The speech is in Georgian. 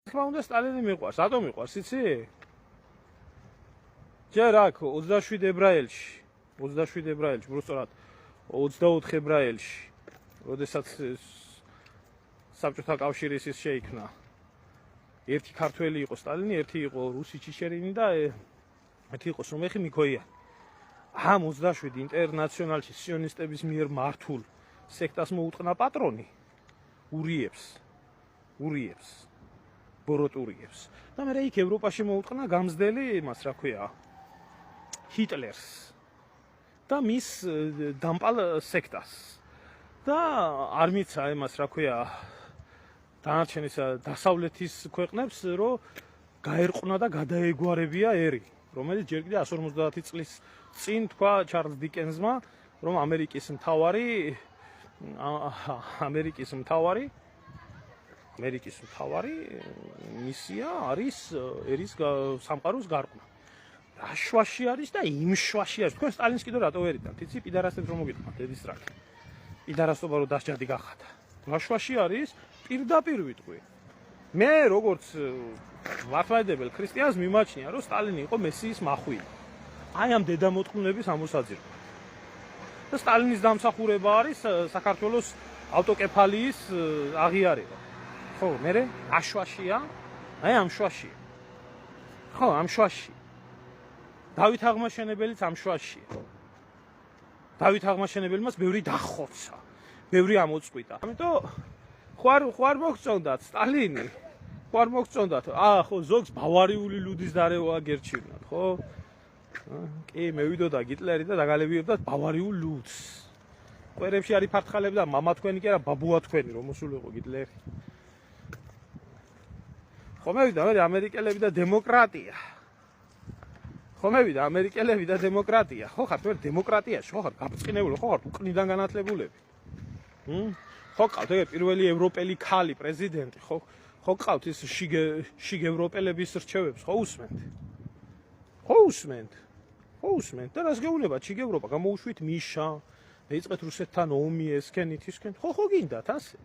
თქმა უნდა სტალინი მიყვარს, რატომ მიყვარს, იცი? ჯერ აქ 27 ებრაელში, უბრალოდ 24 ებრაელში, როდესაც საბჭოთა კავშირის ის შეიქმნა. ერთი ქართველი იყო სტალინი, ერთი იყო რუსი ჩიჩერინი და ერთი იყო სომეხი მიქოიანი. ამ 27 ინტერნაციონალში სიონისტების მიერ მართულ სექტას მოუტყნა პატრონი ურიებს, ბოროტურიებს. და მე იქ ევროპაში მოუტყნა გამზდელი იმას, რა ქვია, ჰიტლერს და მის დამპალ სექტას. და არ მიცა იმას, რა ქვია, დანარჩენის დასავლეთის ქვეყნებს, რომ გაერყნა და გადაეგوارებია ერი, რომელიც ჯერ კიდევ 150 წლის წინ თქვა ჩარლზ დიკენსმა, რომ ამერიკის მთავარი მისია არის ერის სამყაროს გარყვა. რა შვაში არის და იმ შვაში არის. თქვენ სტალინს კიდევ რატო ვერიდანთ? იცი, პიდარასებს რომ მოგიტყვათ, დედის რაკი. პიდარასობა რომ დასჯადი გახადა. რა შვაში არის? პირდაპირ ვიტყვი. მე როგორც მართლმადიდებელ ქრისტიანს მიმაჩნია, რომ სტალინი იყო მესიის მახვილი. აი ამ დედამოწმუნების ამოსაძირებლად. და სტალინის დამსახურება არის საქართველოს ავტოკეფალიის აღიარება. ხო, მე აშვაშია, აი ამ შვაშია. ხო, ამ შვაში. დავით აღმაშენებელიც ამ შვაშია. დავით აღმაშენებელმაც ბევრი დახოცა, ბევრი ამოწყვიტა. ამიტომ ხوار მოგწონდათ სტალინი. ხوار მოგწონდათ. ხო, ზოგს ბავარიული ლუდის დარევა გერჩივნათ, ხო? კი, მე ვიდოდა გიტლერი და დაგალებიებდათ ბავარიულ ლუდს. ყვერებში არის ფართხალები და მამა თქვენი კი არა, ბაბუა თქვენი რომ მოსულიყო გიტლერი. ხო მევიდა მე ამერიკელები და დემოკრატია. ხო ხართ ვერ დემოკრატიაში, ხო ხართ გაბწყინებული, ხო ხართ უკნიდან განათლებულები. ხო ყავთ ეგ პირველი ევროპელი ქალი პრეზიდენტი, ხო ყავთ ის შიგ ევროპელების რჩევებს, ხო უსმენთ. და რას გეუბნებათ შიგ ევროპა, გამოუშვით მიშა, დაიწყეთ რუსეთთან ომი, ესქენით, ხო გინდათ ასე.